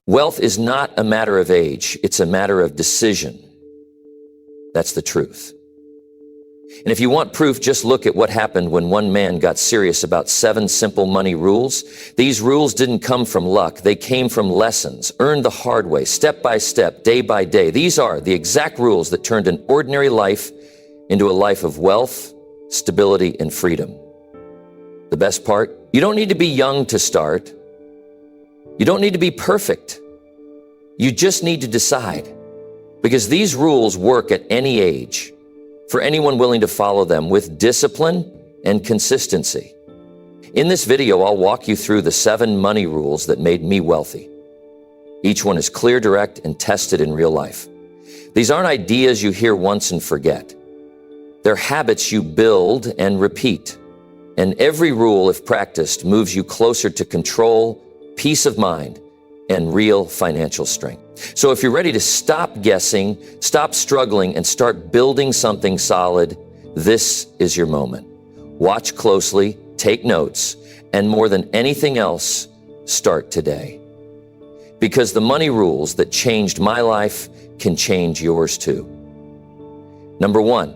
Wealth is not a matter of age. It's a matter of decision. That's the truth. And if you want proof, just look at what happened when one man got serious about 7 simple money rules. These rules didn't come from luck. They came from lessons, earned the hard way, step by step, day by day. These are the exact rules that turned an ordinary life into a life of wealth, stability, and freedom. The best part, you don't need to be young to start. You don't need to be perfect. You just need to decide, because these rules work at any age for anyone willing to follow them with discipline and consistency. In this video, I'll walk you through the 7 money rules that made me wealthy. Each one is clear, direct, and tested in real life. These aren't ideas you hear once and forget. They're habits you build and repeat. And every rule, if practiced, moves you closer to control, peace of mind, and real financial strength. So if you're ready to stop guessing, stop struggling, and start building something solid, this is your moment. Watch closely, take notes, and more than anything else, start today. Because the money rules that changed my life can change yours too. Number 1,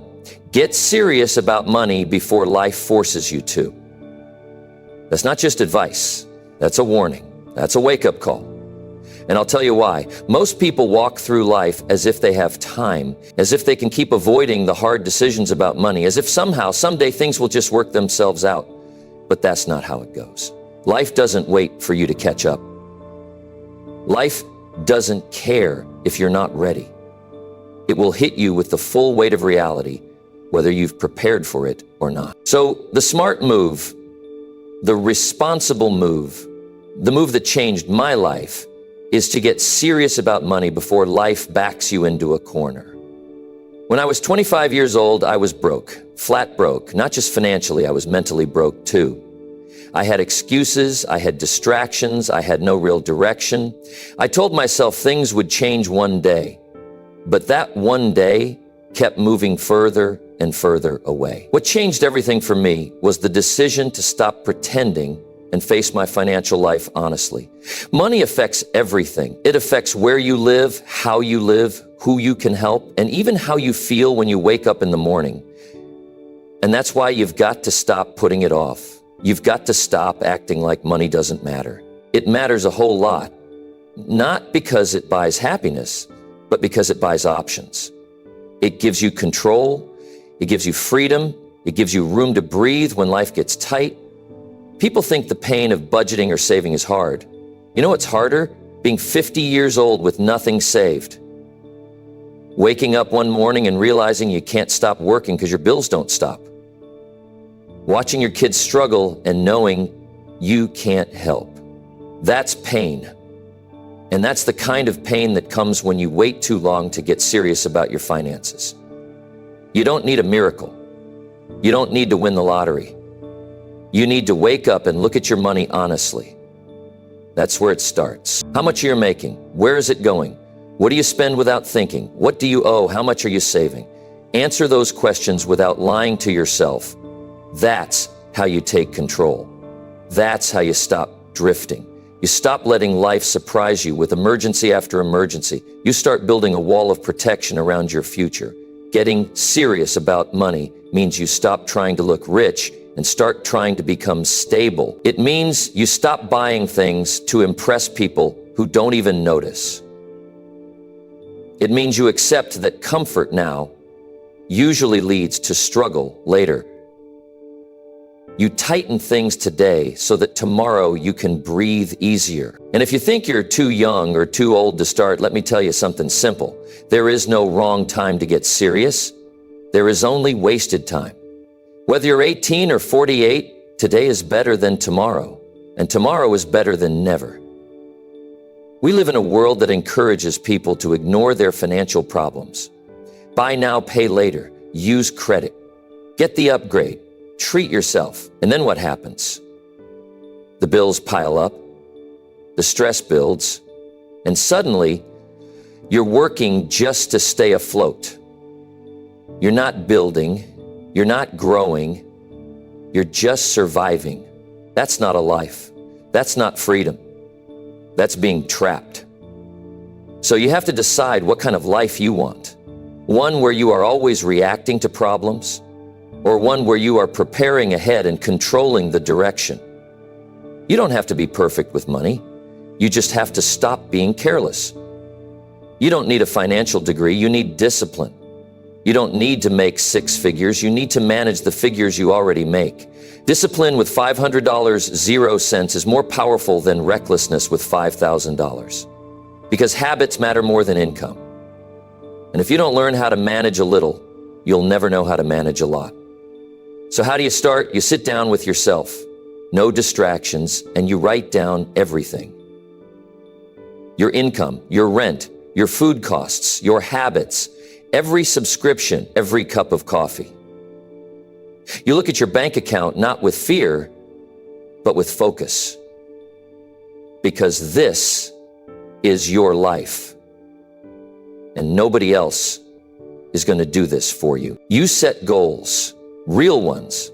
get serious about money before life forces you to. That's not just advice. That's a warning. That's a wake-up call. And I'll tell you why. Most people walk through life as if they have time, as if they can keep avoiding the hard decisions about money, as if somehow, someday things will just work themselves out. But that's not how it goes. Life doesn't wait for you to catch up. Life doesn't care if you're not ready. It will hit you with the full weight of reality, whether you've prepared for it or not. So the smart move, the responsible move, the move that changed my life, is to get serious about money before life backs you into a corner. When I was 25 years old, I was broke, flat broke. Not just financially, I was mentally broke too. I had excuses, I had distractions, I had no real direction. I told myself things would change one day, but that one day kept moving further and further away. What changed everything for me was the decision to stop pretending and face my financial life honestly. Money affects everything. It affects where you live, how you live, who you can help, and even how you feel when you wake up in the morning. And that's why you've got to stop putting it off. You've got to stop acting like money doesn't matter. It matters a whole lot, not because it buys happiness, but because it buys options. It gives you control, it gives you freedom, it gives you room to breathe when life gets tight. People think the pain of budgeting or saving is hard. You know what's harder? Being 50 years old with nothing saved. Waking up one morning and realizing you can't stop working because your bills don't stop. Watching your kids struggle and knowing you can't help. That's pain. And that's the kind of pain that comes when you wait too long to get serious about your finances. You don't need a miracle. You don't need to win the lottery. You need to wake up and look at your money honestly. That's where it starts. How much are you making? Where is it going? What do you spend without thinking? What do you owe? How much are you saving? Answer those questions without lying to yourself. That's how you take control. That's how you stop drifting. You stop letting life surprise you with emergency after emergency. You start building a wall of protection around your future. Getting serious about money means you stop trying to look rich and start trying to become stable. It means you stop buying things to impress people who don't even notice. It means you accept that comfort now usually leads to struggle later. You tighten things today so that tomorrow you can breathe easier. And if you think you're too young or too old to start, let me tell you something simple. There is no wrong time to get serious. There is only wasted time. Whether you're 18 or 48, today is better than tomorrow, and tomorrow is better than never. We live in a world that encourages people to ignore their financial problems. Buy now, pay later. Use credit. Get the upgrade. Treat yourself. And then what happens? The bills pile up. The stress builds. And suddenly, you're working just to stay afloat. You're not building. You're not growing. You're just surviving. That's not a life. That's not freedom. That's being trapped. So you have to decide what kind of life you want. One where you are always reacting to problems, or one where you are preparing ahead and controlling the direction. You don't have to be perfect with money. You just have to stop being careless. You don't need a financial degree, you need discipline. You don't need to make six figures, you need to manage the figures you already make. Discipline with $500 0 cents is more powerful than recklessness with $5,000. Because habits matter more than income. And if you don't learn how to manage a little, you'll never know how to manage a lot. So how do you start? You sit down with yourself, no distractions, and you write down everything. Your income, your rent, your food costs, your habits, every subscription, every cup of coffee. You look at your bank account not with fear, but with focus. Because this is your life. And nobody else is going to do this for you. You set goals, real ones,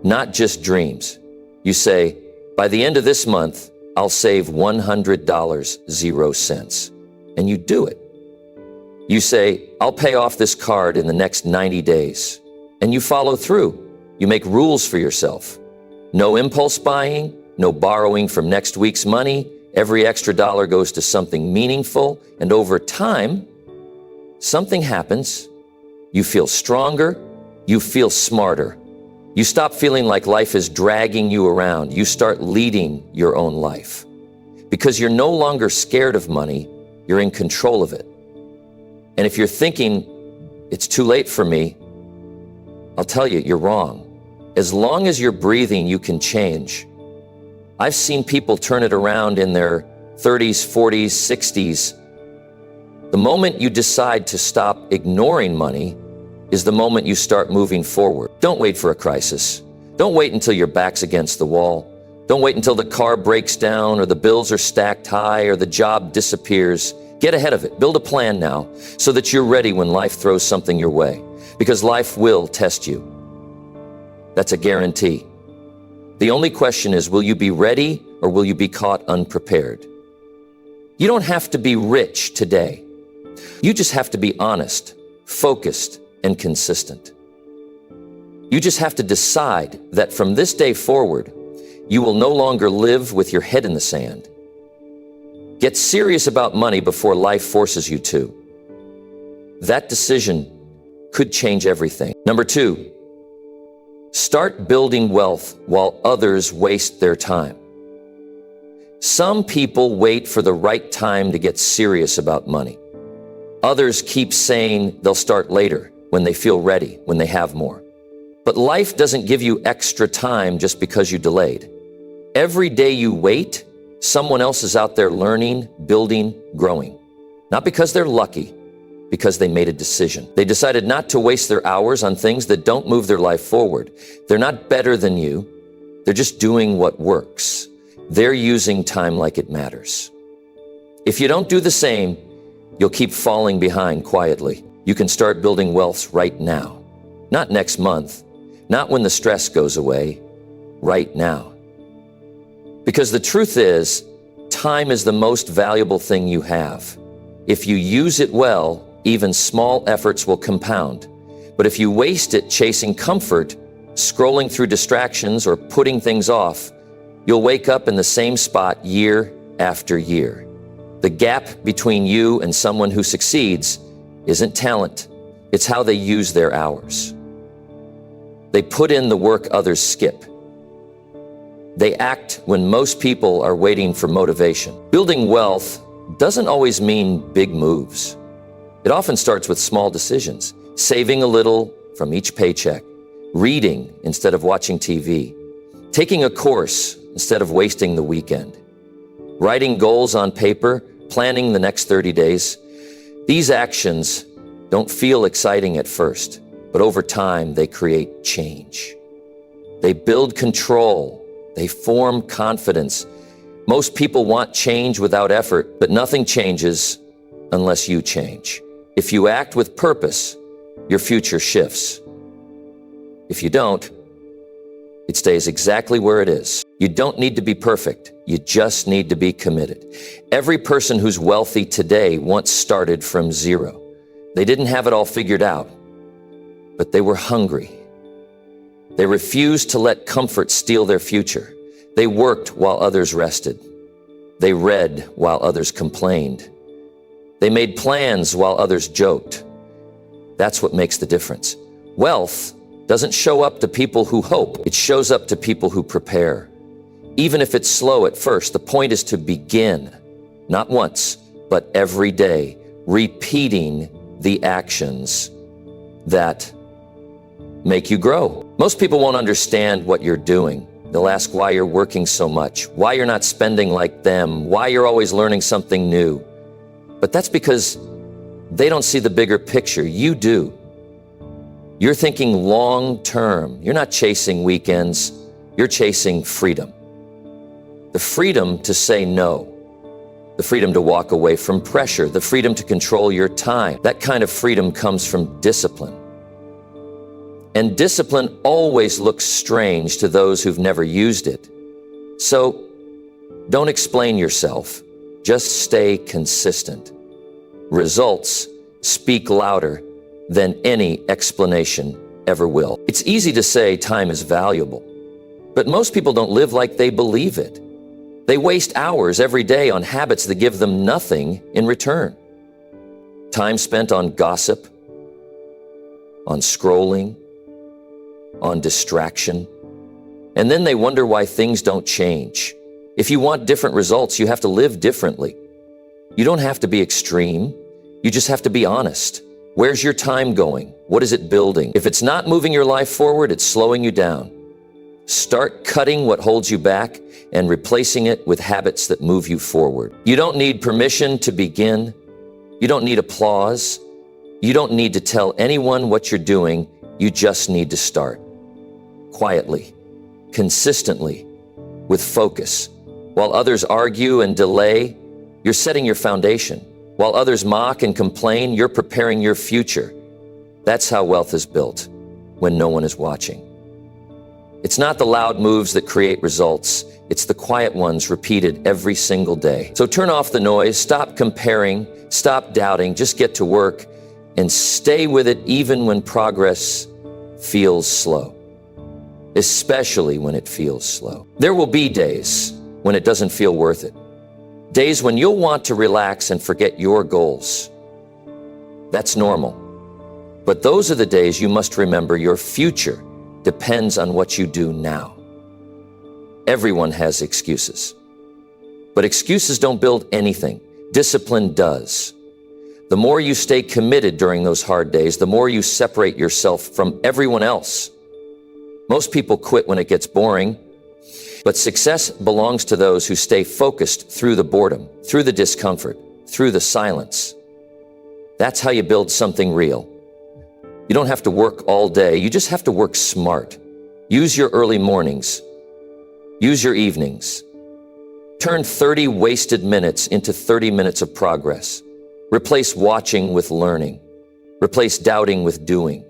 not just dreams. You say, by the end of this month, I'll save $100 0 cents. And you do it. You say, I'll pay off this card in the next 90 days. And you follow through. You make rules for yourself. No impulse buying, no borrowing from next week's money. Every extra dollar goes to something meaningful. And over time, something happens. You feel stronger. You feel smarter. You stop feeling like life is dragging you around. You start leading your own life. Because you're no longer scared of money, you're in control of it. And if you're thinking, it's too late for me, I'll tell you, you're wrong. As long as you're breathing, you can change. I've seen people turn it around in their 30s, 40s, 60s. The moment you decide to stop ignoring money is the moment you start moving forward. Don't wait for a crisis. Don't wait until your back's against the wall. Don't wait until the car breaks down or the bills are stacked high or the job disappears. Get ahead of it. Build a plan now so that you're ready when life throws something your way. Because life will test you. That's a guarantee. The only question is, will you be ready or will you be caught unprepared? You don't have to be rich today. You just have to be honest, focused, and consistent. You just have to decide that from this day forward, you will no longer live with your head in the sand. Get serious about money before life forces you to. That decision could change everything. Number 2, start building wealth while others waste their time. Some people wait for the right time to get serious about money. Others keep saying they'll start later, when they feel ready, when they have more. But life doesn't give you extra time just because you delayed. Every day you wait, someone else is out there learning, building, growing. Not because they're lucky, because they made a decision. They decided not to waste their hours on things that don't move their life forward. They're not better than you. They're just doing what works. They're using time like it matters. If you don't do the same, you'll keep falling behind quietly. You can start building wealth right now. Not next month, not when the stress goes away, right now. Because the truth is, time is the most valuable thing you have. If you use it well, even small efforts will compound. But if you waste it chasing comfort, scrolling through distractions, or putting things off, you'll wake up in the same spot year after year. The gap between you and someone who succeeds isn't talent, it's how they use their hours. They put in the work others skip. They act when most people are waiting for motivation. Building wealth doesn't always mean big moves. It often starts with small decisions, saving a little from each paycheck, reading instead of watching TV, taking a course instead of wasting the weekend, writing goals on paper, planning the next 30 days. These actions don't feel exciting at first, but over time they create change. They build control. They form confidence. Most people want change without effort, but nothing changes unless you change. If you act with purpose, your future shifts. If you don't, It stays exactly where it is. You don't need to be perfect. You just need to be committed. Every person who's wealthy today once started from zero. They didn't have it all figured out, but they were hungry. They refused to let comfort steal their future. They worked while others rested. They read while others complained. They made plans while others joked. That's what makes the difference. Wealth doesn't show up to people who hope. It shows up to people who prepare. Even if it's slow at first, the point is to begin, not once, but every day, repeating the actions that make you grow. Most people won't understand what you're doing. They'll ask why you're working so much, why you're not spending like them, why you're always learning something new. But that's because they don't see the bigger picture. You do. You're thinking long term. You're not chasing weekends. You're chasing freedom. The freedom to say no. The freedom to walk away from pressure. The freedom to control your time. That kind of freedom comes from discipline. And discipline always looks strange to those who've never used it. So don't explain yourself. Just stay consistent. Results speak louder than any explanation ever will. It's easy to say time is valuable, but most people don't live like they believe it. They waste hours every day on habits that give them nothing in return. Time spent on gossip, on scrolling, on distraction. And then they wonder why things don't change. If you want different results, you have to live differently. You don't have to be extreme. You just have to be honest. Where's your time going? What is it building? If it's not moving your life forward, it's slowing you down. Start cutting what holds you back and replacing it with habits that move you forward. You don't need permission to begin. You don't need applause. You don't need to tell anyone what you're doing. You just need to start. Quietly, consistently, with focus. While others argue and delay, you're setting your foundation. While others mock and complain, you're preparing your future. That's how wealth is built, when no one is watching. It's not the loud moves that create results. It's the quiet ones repeated every single day. So turn off the noise, stop comparing, stop doubting, just get to work and stay with it even when progress feels slow, especially when it feels slow. There will be days when it doesn't feel worth it. Days when you'll want to relax and forget your goals. That's normal. But those are the days you must remember your future depends on what you do now. Everyone has excuses. But excuses don't build anything. Discipline does. The more you stay committed during those hard days, the more you separate yourself from everyone else. Most people quit when it gets boring. But success belongs to those who stay focused through the boredom, through the discomfort, through the silence. That's how you build something real. You don't have to work all day. You just have to work smart. Use your early mornings. Use your evenings. Turn 30 wasted minutes into 30 minutes of progress. Replace watching with learning. Replace doubting with doing.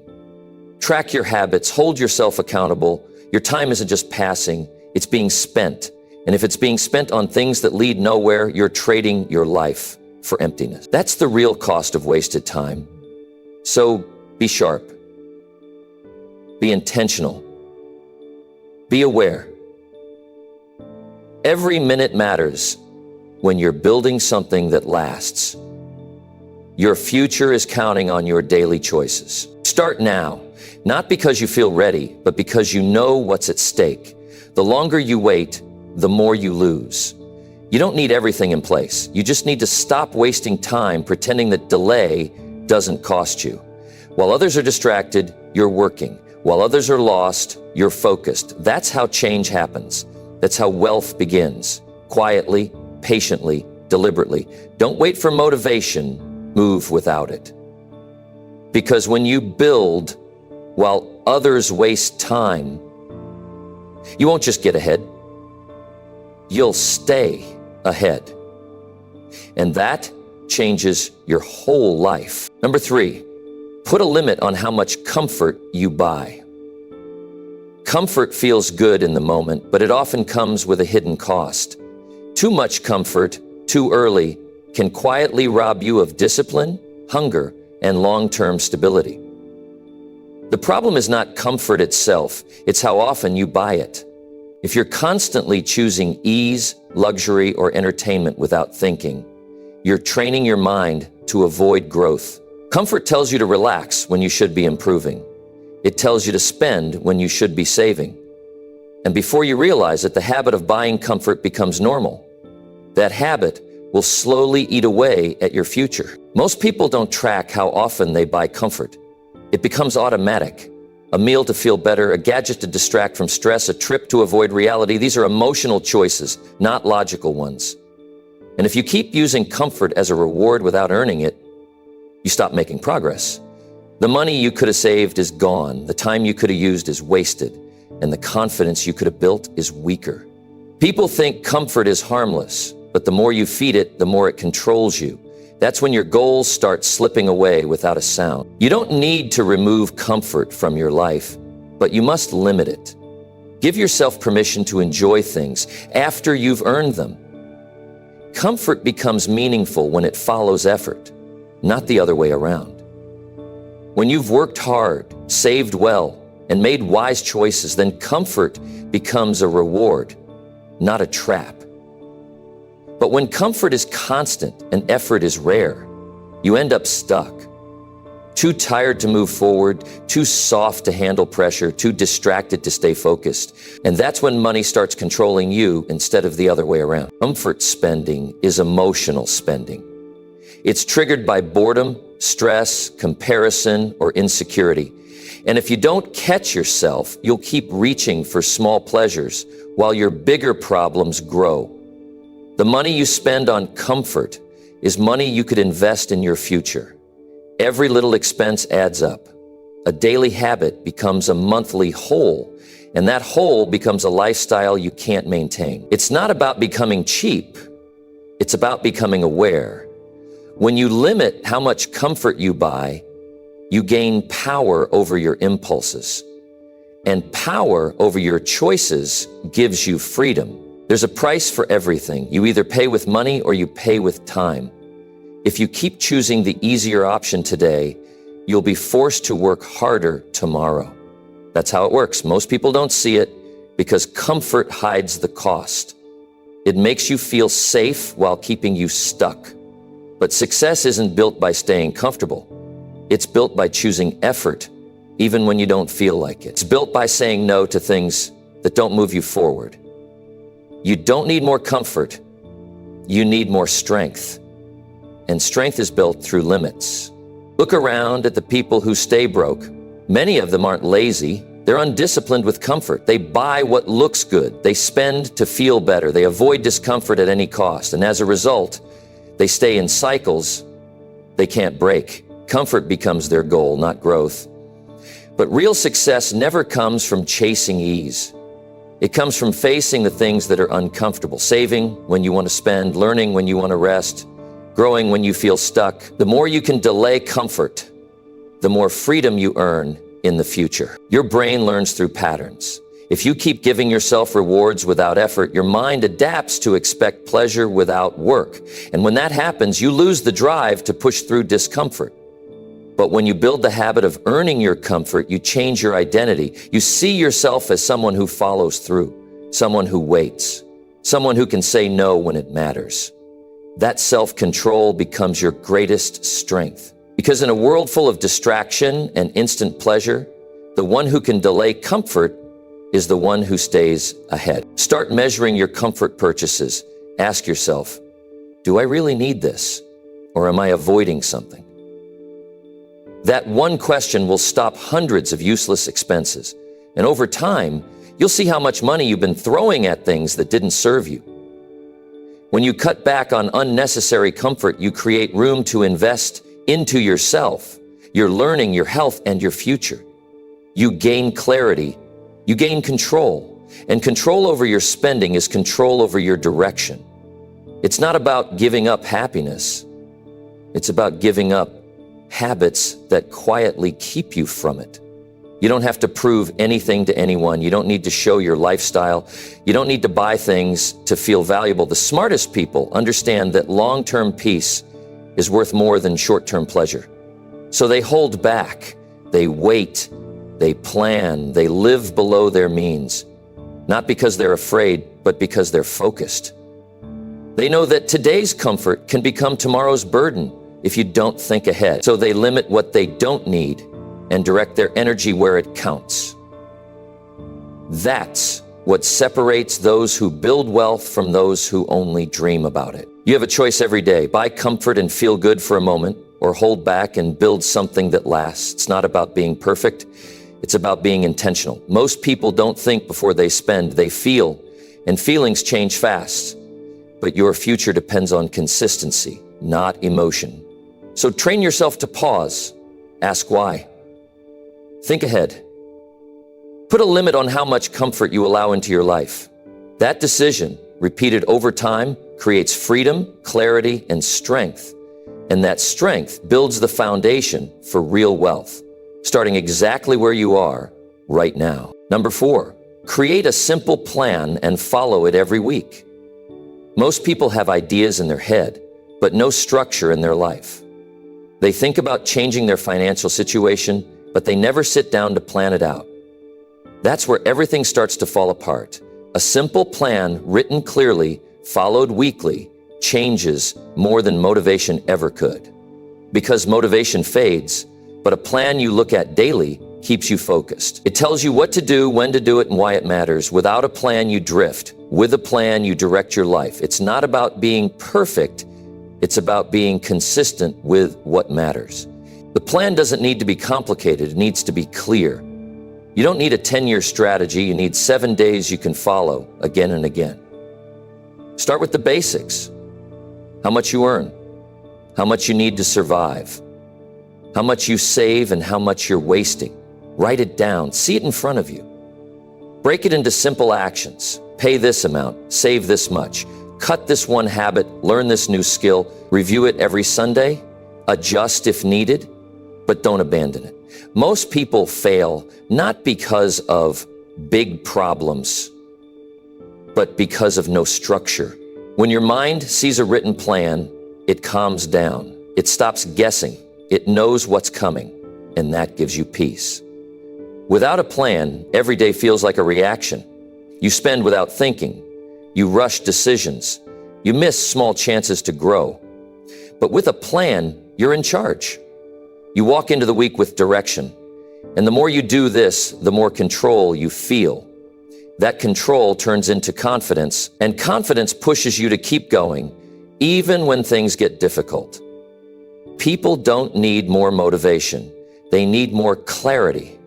Track your habits. Hold yourself accountable. Your time isn't just passing. It's being spent. And if it's being spent on things that lead nowhere, you're trading your life for emptiness. That's the real cost of wasted time. So be sharp. Be intentional. Be aware. Every minute matters when you're building something that lasts. Your future is counting on your daily choices. Start now, not because you feel ready, but because you know what's at stake. The longer you wait, the more you lose. You don't need everything in place. You just need to stop wasting time pretending that delay doesn't cost you. While others are distracted, you're working. While others are lost, you're focused. That's how change happens. That's how wealth begins. Quietly, patiently, deliberately. Don't wait for motivation. Move without it. Because when you build while others waste time, you won't just get ahead. You'll stay ahead. And that changes your whole life. Number 3, put a limit on how much comfort you buy. Comfort feels good in the moment, but it often comes with a hidden cost. Too much comfort, too early, can quietly rob you of discipline, hunger, and long-term stability. The problem is not comfort itself, it's how often you buy it. If you're constantly choosing ease, luxury, or entertainment without thinking, you're training your mind to avoid growth. Comfort tells you to relax when you should be improving. It tells you to spend when you should be saving. And before you realize it, the habit of buying comfort becomes normal. That habit will slowly eat away at your future. Most people don't track how often they buy comfort. It becomes automatic. A meal to feel better, a gadget to distract from stress, a trip to avoid reality. These are emotional choices, not logical ones. And if you keep using comfort as a reward without earning it, you stop making progress. The money you could have saved is gone, the time you could have used is wasted, and the confidence you could have built is weaker. People think comfort is harmless, but the more you feed it, the more it controls you. That's when your goals start slipping away without a sound. You don't need to remove comfort from your life, but you must limit it. Give yourself permission to enjoy things after you've earned them. Comfort becomes meaningful when it follows effort, not the other way around. When you've worked hard, saved well, and made wise choices, then comfort becomes a reward, not a trap. But when comfort is constant and effort is rare, you end up stuck. Too tired to move forward, too soft to handle pressure, too distracted to stay focused. And that's when money starts controlling you instead of the other way around. Comfort spending is emotional spending. It's triggered by boredom, stress, comparison, or insecurity. And if you don't catch yourself, you'll keep reaching for small pleasures while your bigger problems grow. The money you spend on comfort is money you could invest in your future. Every little expense adds up. A daily habit becomes a monthly hole, and that hole becomes a lifestyle you can't maintain. It's not about becoming cheap. It's about becoming aware. When you limit how much comfort you buy, you gain power over your impulses. And power over your choices gives you freedom. There's a price for everything. You either pay with money or you pay with time. If you keep choosing the easier option today, you'll be forced to work harder tomorrow. That's how it works. Most people don't see it because comfort hides the cost. It makes you feel safe while keeping you stuck. But success isn't built by staying comfortable. It's built by choosing effort, even when you don't feel like it. It's built by saying no to things that don't move you forward. You don't need more comfort. You need more strength. And strength is built through limits. Look around at the people who stay broke. Many of them aren't lazy. They're undisciplined with comfort. They buy what looks good. They spend to feel better. They avoid discomfort at any cost. And as a result, they stay in cycles they can't break. Comfort becomes their goal, not growth. But real success never comes from chasing ease. It comes from facing the things that are uncomfortable, saving when you want to spend, learning when you want to rest, growing when you feel stuck. The more you can delay comfort, the more freedom you earn in the future. Your brain learns through patterns. If you keep giving yourself rewards without effort, your mind adapts to expect pleasure without work. And when that happens, you lose the drive to push through discomfort. But when you build the habit of earning your comfort, you change your identity. You see yourself as someone who follows through, someone who waits, someone who can say no when it matters. That self-control becomes your greatest strength. Because in a world full of distraction and instant pleasure, the one who can delay comfort is the one who stays ahead. Start measuring your comfort purchases. Ask yourself, do I really need this? Or am I avoiding something? That one question will stop hundreds of useless expenses. And over time, you'll see how much money you've been throwing at things that didn't serve you. When you cut back on unnecessary comfort, you create room to invest into yourself, your learning, your health, and your future. You gain clarity. You gain control. And control over your spending is control over your direction. It's not about giving up happiness. It's about giving up habits that quietly keep you from it. You don't have to prove anything to anyone. You don't need to show your lifestyle. You don't need to buy things to feel valuable. The smartest people understand that long-term peace is worth more than short-term pleasure. So they hold back, they wait, they plan, they live below their means, not because they're afraid, but because they're focused. They know that today's comfort can become tomorrow's burden if you don't think ahead. So they limit what they don't need and direct their energy where it counts. That's what separates those who build wealth from those who only dream about it. You have a choice every day. Buy comfort and feel good for a moment, or hold back and build something that lasts. It's not about being perfect. It's about being intentional. Most people don't think before they spend, they feel, and feelings change fast. But your future depends on consistency, not emotion. So train yourself to pause. Ask why. Think ahead. Put a limit on how much comfort you allow into your life. That decision, repeated over time, creates freedom, clarity, and strength. And that strength builds the foundation for real wealth, starting exactly where you are right now. Number 4, create a simple plan and follow it every week. Most people have ideas in their head, but no structure in their life. They think about changing their financial situation, but they never sit down to plan it out. That's where everything starts to fall apart. A simple plan written clearly, followed weekly, changes more than motivation ever could. Because motivation fades, but a plan you look at daily keeps you focused. It tells you what to do, when to do it, and why it matters. Without a plan, you drift. With a plan, you direct your life. It's not about being perfect. It's about being consistent with what matters. The plan doesn't need to be complicated. It needs to be clear. You don't need a 10-year strategy. You need 7 days you can follow again and again. Start with the basics. How much you earn, how much you need to survive, how much you save and how much you're wasting. Write it down, see it in front of you. Break it into simple actions. Pay this amount, save this much, cut this one habit, learn this new skill, review it every Sunday, adjust if needed, but don't abandon it. Most people fail not because of big problems, but because of no structure. When your mind sees a written plan, it calms down. It stops guessing. It knows what's coming, and that gives you peace. Without a plan, every day feels like a reaction. You spend without thinking. You rush decisions. You miss small chances to grow. But with a plan, you're in charge. You walk into the week with direction. And the more you do this, the more control you feel. That control turns into confidence, and confidence pushes you to keep going, even when things get difficult. People don't need more motivation. They need more clarity.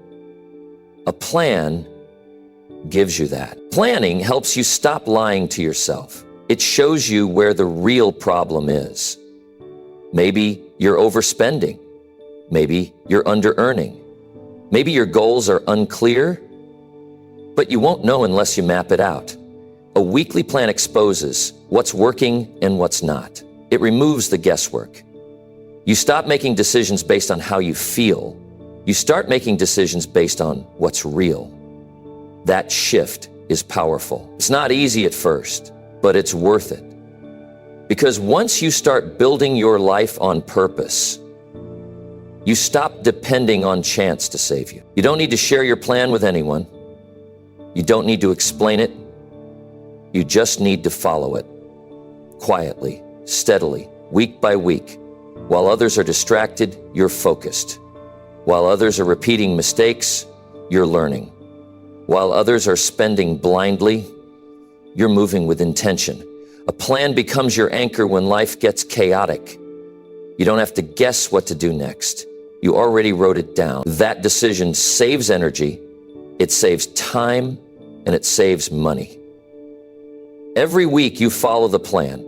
A plan gives you that. Planning helps you stop lying to yourself. It shows you where the real problem is. Maybe you're overspending. Maybe you're under-earning. Maybe your goals are unclear, but you won't know unless you map it out. A weekly plan exposes what's working and what's not. It removes the guesswork. You stop making decisions based on how you feel. You start making decisions based on what's real. That shift is powerful. It's not easy at first, but it's worth it. Because once you start building your life on purpose, you stop depending on chance to save you. You don't need to share your plan with anyone. You don't need to explain it. You just need to follow it. Quietly, steadily, week by week. While others are distracted, you're focused. While others are repeating mistakes, you're learning. While others are spending blindly, you're moving with intention. A plan becomes your anchor when life gets chaotic. You don't have to guess what to do next. You already wrote it down. That decision saves energy, it saves time, and it saves money. Every week you follow the plan.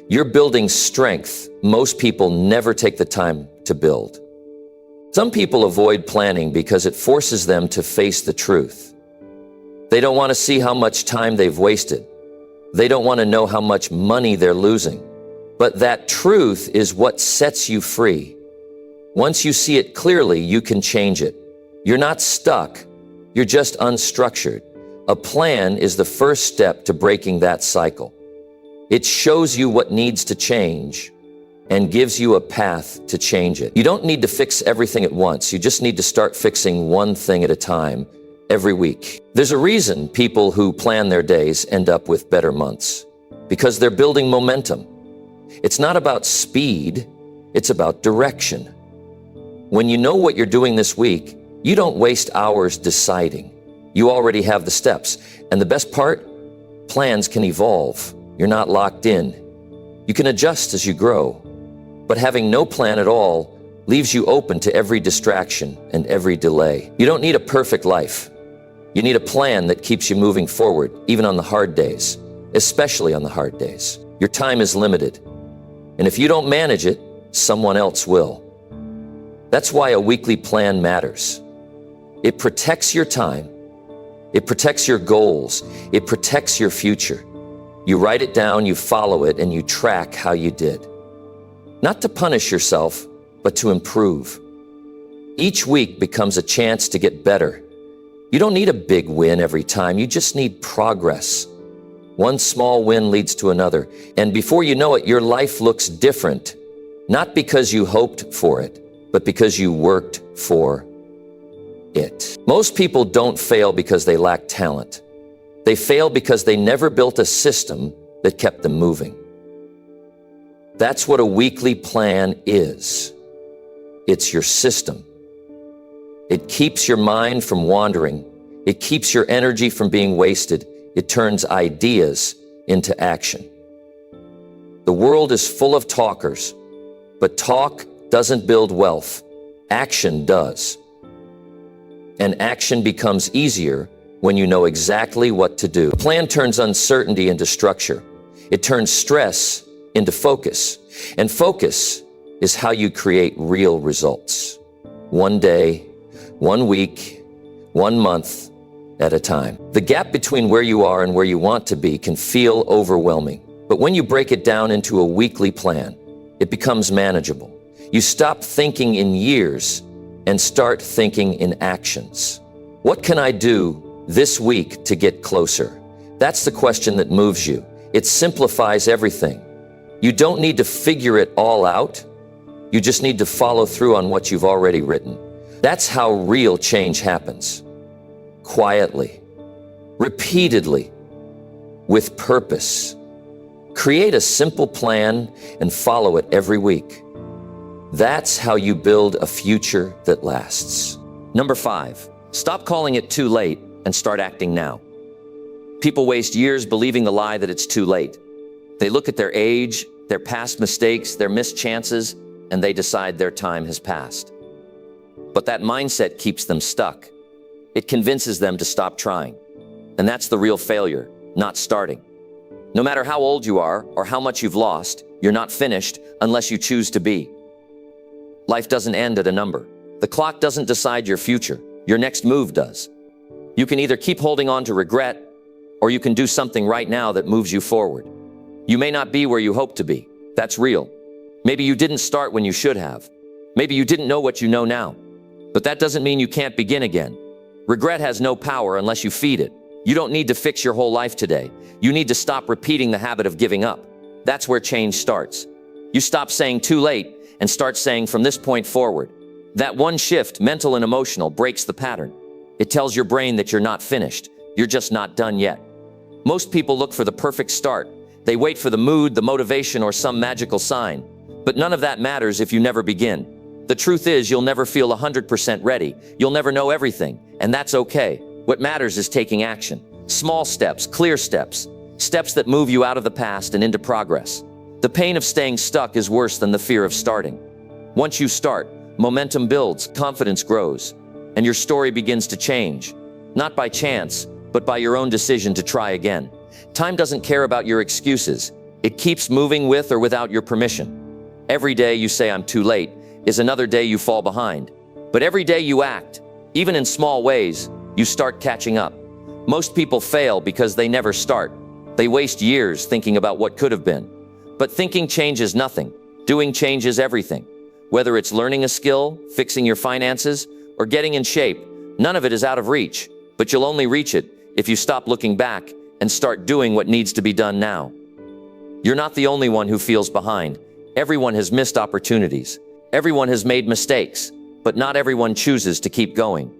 You're building strength most people never take the time to build. Some people avoid planning because it forces them to face the truth. They don't want to see how much time they've wasted. They don't want to know how much money they're losing. But that truth is what sets you free. Once you see it clearly, you can change it. You're not stuck, you're just unstructured. A plan is the first step to breaking that cycle. It shows you what needs to change and gives you a path to change it. You don't need to fix everything at once. You just need to start fixing one thing at a time every week. There's a reason people who plan their days end up with better months, because they're building momentum. It's not about speed, it's about direction. When you know what you're doing this week, you don't waste hours deciding. You already have the steps. And the best part, plans can evolve. You're not locked in. You can adjust as you grow. But having no plan at all leaves you open to every distraction and every delay. You don't need a perfect life. You need a plan that keeps you moving forward, even on the hard days, especially on the hard days. Your time is limited. And if you don't manage it, someone else will. That's why a weekly plan matters. It protects your time. It protects your goals. It protects your future. You write it down, you follow it, and you track how you did. Not to punish yourself, but to improve. Each week becomes a chance to get better. You don't need a big win every time. You just need progress. One small win leads to another. And before you know it, your life looks different. Not because you hoped for it, but because you worked for it. Most people don't fail because they lack talent. They fail because they never built a system that kept them moving. That's what a weekly plan is. It's your system. It keeps your mind from wandering. It keeps your energy from being wasted. It turns ideas into action. The world is full of talkers, but talk doesn't build wealth. Action does. And action becomes easier when you know exactly what to do. A plan turns uncertainty into structure. It turns stress into focus. And focus is how you create real results. One day, 1 week, 1 month at a time. The gap between where you are and where you want to be can feel overwhelming. But when you break it down into a weekly plan, it becomes manageable. You stop thinking in years and start thinking in actions. What can I do this week to get closer? That's the question that moves you. It simplifies everything. You don't need to figure it all out. You just need to follow through on what you've already written. That's how real change happens. Quietly, repeatedly, with purpose. Create a simple plan and follow it every week. That's how you build a future that lasts. Number 5, stop calling it too late and start acting now. People waste years believing the lie that it's too late. They look at their age, their past mistakes, their missed chances, and they decide their time has passed. But that mindset keeps them stuck. It convinces them to stop trying. And that's the real failure, not starting. No matter how old you are or how much you've lost, you're not finished unless you choose to be. Life doesn't end at a number. The clock doesn't decide your future. Your next move does. You can either keep holding on to regret, or you can do something right now that moves you forward. You may not be where you hope to be. That's real. Maybe you didn't start when you should have. Maybe you didn't know what you know now. But that doesn't mean you can't begin again. Regret has no power unless you feed it. You don't need to fix your whole life today. You need to stop repeating the habit of giving up. That's where change starts. You stop saying too late and start saying from this point forward. That one shift, mental and emotional, breaks the pattern. It tells your brain that you're not finished. You're just not done yet. Most people look for the perfect start. They wait for the mood, the motivation, or some magical sign. But none of that matters if you never begin. The truth is, you'll never feel 100% ready. You'll never know everything, and that's okay. What matters is taking action. Small steps, clear steps. Steps that move you out of the past and into progress. The pain of staying stuck is worse than the fear of starting. Once you start, momentum builds, confidence grows, and your story begins to change. Not by chance, but by your own decision to try again. Time doesn't care about your excuses. It keeps moving with or without your permission. Every day you say, "I'm too late," is another day you fall behind. But every day you act, even in small ways, you start catching up. Most people fail because they never start. They waste years thinking about what could have been. But thinking changes nothing. Doing changes everything. Whether it's learning a skill, fixing your finances, or getting in shape, None of it is out of reach, but you'll only reach it if you stop looking back and start doing what needs to be done now. You're not the only one who feels behind. Everyone has missed opportunities. Everyone has made mistakes, but not everyone chooses to keep going.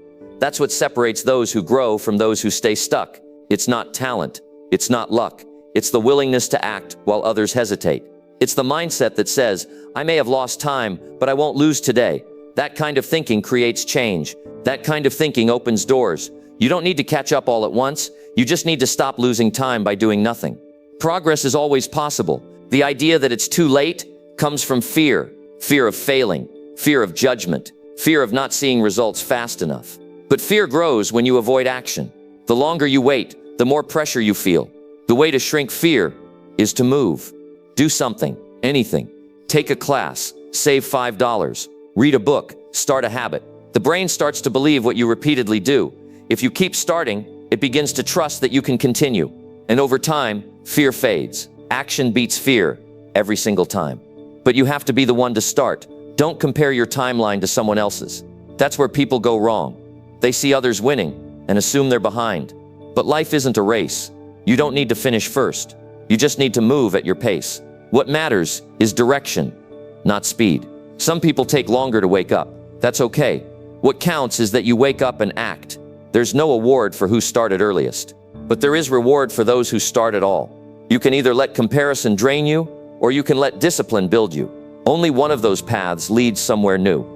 That's what separates those who grow from those who stay stuck. It's not talent. It's not luck. It's the willingness to act while others hesitate. It's the mindset that says, I may have lost time, but I won't lose today. That kind of thinking creates change. That kind of thinking opens doors. You don't need to catch up all at once. You just need to stop losing time by doing nothing. Progress is always possible. The idea that it's too late comes from fear. Fear of failing, fear of judgment, fear of not seeing results fast enough. But fear grows when you avoid action. The longer you wait, the more pressure you feel. The way to shrink fear is to move. Do something, anything. Take a class, save $5, read a book, start a habit. The brain starts to believe what you repeatedly do. If you keep starting, it begins to trust that you can continue. And over time, fear fades. Action beats fear every single time. But you have to be the one to start. Don't compare your timeline to someone else's. That's where people go wrong. They see others winning and assume they're behind. But life isn't a race. You don't need to finish first. You just need to move at your pace. What matters is direction, not speed. Some people take longer to wake up. That's okay. What counts is that you wake up and act. There's no award for who started earliest, but there is reward for those who start at all. You can either let comparison drain you, or you can let discipline build you. Only one of those paths leads somewhere new.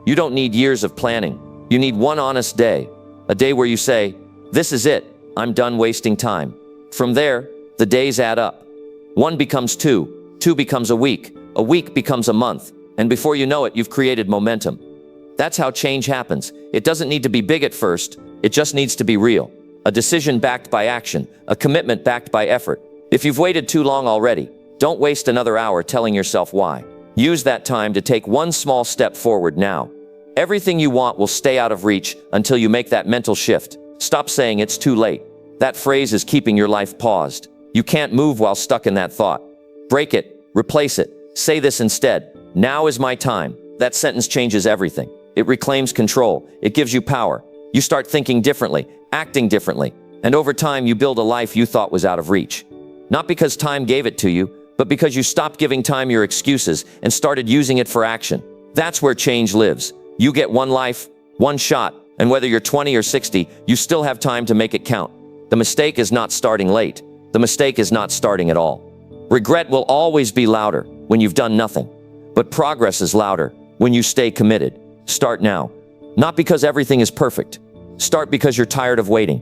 You don't need years of planning. You need one honest day, a day where you say, this is it, I'm done wasting time. From there, the days add up. One becomes two, two becomes a week becomes a month, and before you know it, you've created momentum. That's how change happens. It doesn't need to be big at first, it just needs to be real. A decision backed by action, a commitment backed by effort. If you've waited too long already, don't waste another hour telling yourself why. Use that time to take one small step forward now. Everything you want will stay out of reach until you make that mental shift. Stop saying it's too late. That phrase is keeping your life paused. You can't move while stuck in that thought. Break it, replace it. Say this instead, now is my time. That sentence changes everything. It reclaims control. It gives you power. You start thinking differently, acting differently, and over time you build a life you thought was out of reach. Not because time gave it to you, but because you stopped giving time your excuses and started using it for action. That's where change lives. You get one life, one shot, and whether you're 20 or 60, you still have time to make it count. The mistake is not starting late. The mistake is not starting at all. Regret will always be louder when you've done nothing, but progress is louder when you stay committed. Start now. Not because everything is perfect. Start because you're tired of waiting.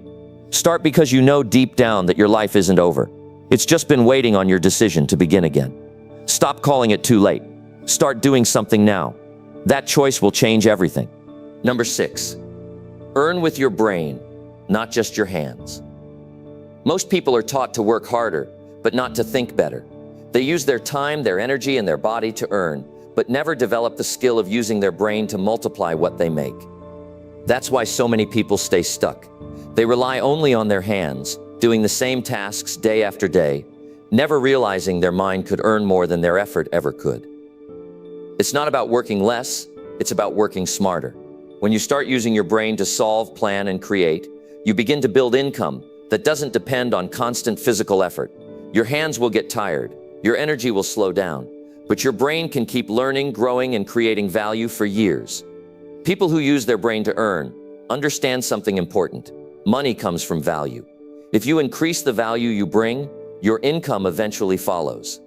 Start because you know deep down that your life isn't over. It's just been waiting on your decision to begin again. Stop calling it too late. Start doing something now. That choice will change everything. Number 6, earn with your brain, not just your hands. Most people are taught to work harder, but not to think better. They use their time, their energy, and their body to earn, but never develop the skill of using their brain to multiply what they make. That's why so many people stay stuck. They rely only on their hands, doing the same tasks day after day, never realizing their mind could earn more than their effort ever could. It's not about working less, it's about working smarter. When you start using your brain to solve, plan, and create, you begin to build income that doesn't depend on constant physical effort. Your hands will get tired, your energy will slow down, but your brain can keep learning, growing, and creating value for years. People who use their brain to earn understand something important. Money comes from value. If you increase the value you bring, your income eventually follows.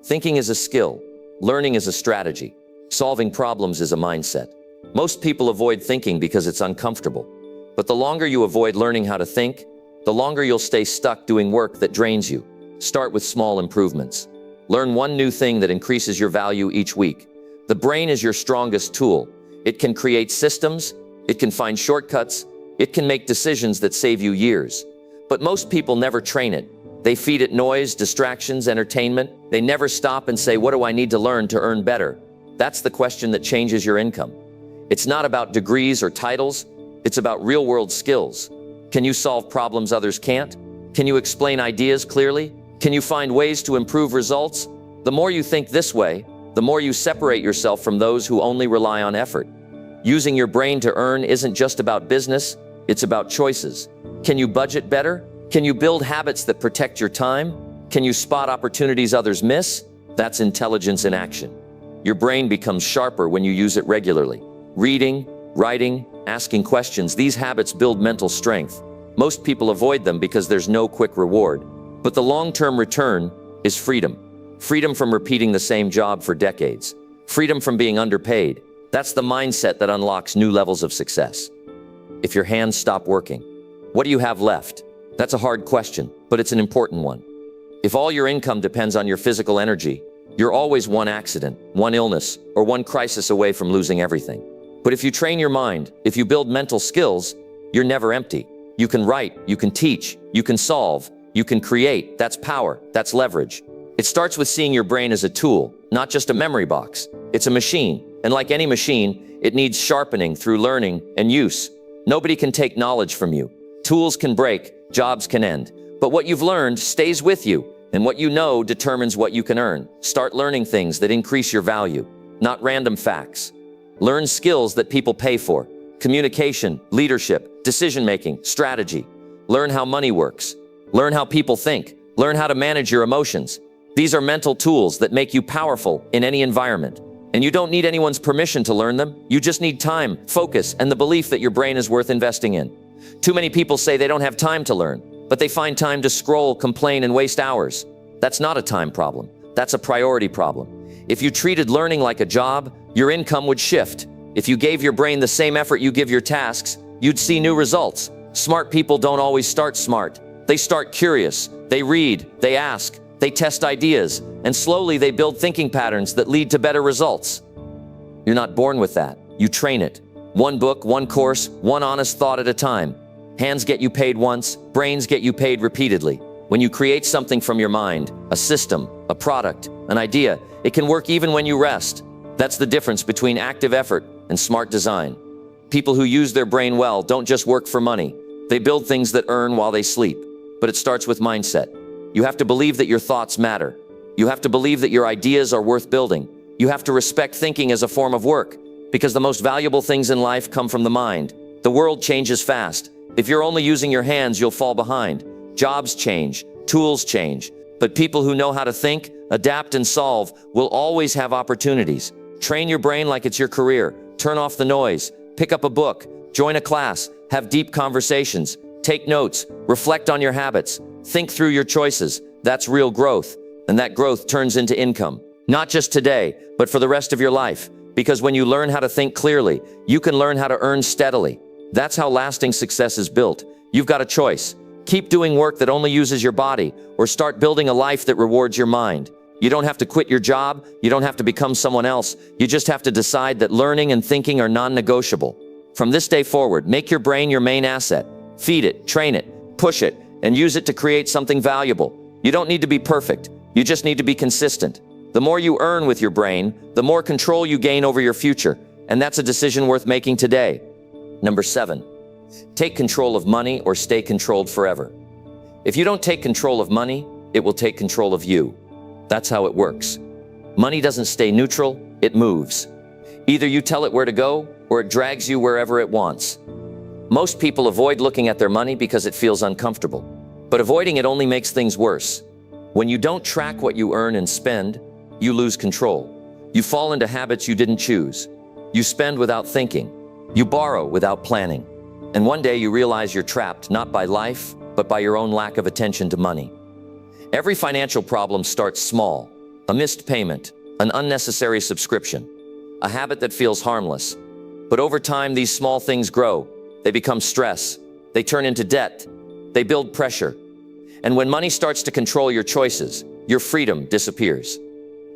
Thinking is a skill. Learning is a strategy. Solving problems is a mindset. Most people avoid thinking because it's uncomfortable. But the longer you avoid learning how to think, the longer you'll stay stuck doing work that drains you. Start with small improvements. Learn one new thing that increases your value each week. The brain is your strongest tool. It can create systems, it can find shortcuts, it can make decisions that save you years. But most people never train it. They feed it noise, distractions, entertainment. They never stop and say, what do I need to learn to earn better? That's the question that changes your income. It's not about degrees or titles, it's about real-world skills. Can you solve problems others can't? Can you explain ideas clearly? Can you find ways to improve results? The more you think this way, the more you separate yourself from those who only rely on effort. Using your brain to earn isn't just about business, it's about choices. Can you budget better? Can you build habits that protect your time? Can you spot opportunities others miss? That's intelligence in action. Your brain becomes sharper when you use it regularly. Reading, writing, asking questions, these habits build mental strength. Most people avoid them because there's no quick reward. But the long-term return is freedom. Freedom from repeating the same job for decades. Freedom from being underpaid. That's the mindset that unlocks new levels of success. If your hands stop working, what do you have left? That's a hard question, but it's an important one. If all your income depends on your physical energy, you're always one accident, one illness, or one crisis away from losing everything. But if you train your mind, if you build mental skills, you're never empty. You can write, you can teach, you can solve, you can create. That's power, that's leverage. It starts with seeing your brain as a tool, not just a memory box. It's a machine, and like any machine, it needs sharpening through learning and use. Nobody can take knowledge from you. Tools can break, jobs can end. But what you've learned stays with you, and what you know determines what you can earn. Start learning things that increase your value, not random facts. Learn skills that people pay for. Communication, leadership, decision-making, strategy. Learn how money works. Learn how people think. Learn how to manage your emotions. These are mental tools that make you powerful in any environment. And you don't need anyone's permission to learn them. You just need time, focus, and the belief that your brain is worth investing in. Too many people say they don't have time to learn, but they find time to scroll, complain, and waste hours. That's not a time problem. That's a priority problem. If you treated learning like a job, your income would shift. If you gave your brain the same effort you give your tasks, you'd see new results. Smart people don't always start smart. They start curious. They read, they ask, they test ideas, and slowly they build thinking patterns that lead to better results. You're not born with that. You train it. One book, one course, one honest thought at a time. Hands get you paid once, brains get you paid repeatedly. When you create something from your mind, a system, a product, an idea, it can work even when you rest. That's the difference between active effort and smart design. People who use their brain well don't just work for money. They build things that earn while they sleep. But it starts with mindset. You have to believe that your thoughts matter. You have to believe that your ideas are worth building. You have to respect thinking as a form of work, because the most valuable things in life come from the mind. The world changes fast. If you're only using your hands, you'll fall behind. Jobs change, tools change, but people who know how to think, adapt, and solve will always have opportunities. Train your brain like it's your career. Turn off the noise. Pick up a book. Join a class. Have deep conversations. Take notes. Reflect on your habits. Think through your choices. That's real growth. And that growth turns into income. Not just today, but for the rest of your life. Because when you learn how to think clearly, you can learn how to earn steadily. That's how lasting success is built. You've got a choice. Keep doing work that only uses your body, or start building a life that rewards your mind. You don't have to quit your job. You don't have to become someone else. You just have to decide that learning and thinking are non-negotiable. From this day forward, make your brain your main asset. Feed it, train it, push it, and use it to create something valuable. You don't need to be perfect. You just need to be consistent. The more you earn with your brain, the more control you gain over your future. And that's a decision worth making today. Number 7, take control of money or stay controlled forever. If you don't take control of money, it will take control of you. That's how it works. Money doesn't stay neutral, it moves. Either you tell it where to go, or it drags you wherever it wants. Most people avoid looking at their money because it feels uncomfortable. But avoiding it only makes things worse. When you don't track what you earn and spend, you lose control. You fall into habits you didn't choose. You spend without thinking. You borrow without planning. And one day you realize you're trapped not by life, but by your own lack of attention to money. Every financial problem starts small. A missed payment, an unnecessary subscription, a habit that feels harmless. But over time, these small things grow. They become stress. They turn into debt. They build pressure. And when money starts to control your choices, your freedom disappears.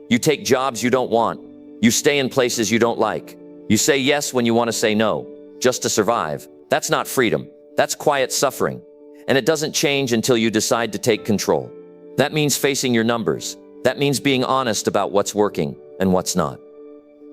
You take jobs you don't want. You stay in places you don't like. You say yes when you want to say no, just to survive. That's not freedom. That's quiet suffering. And it doesn't change until you decide to take control. That means facing your numbers. That means being honest about what's working and what's not.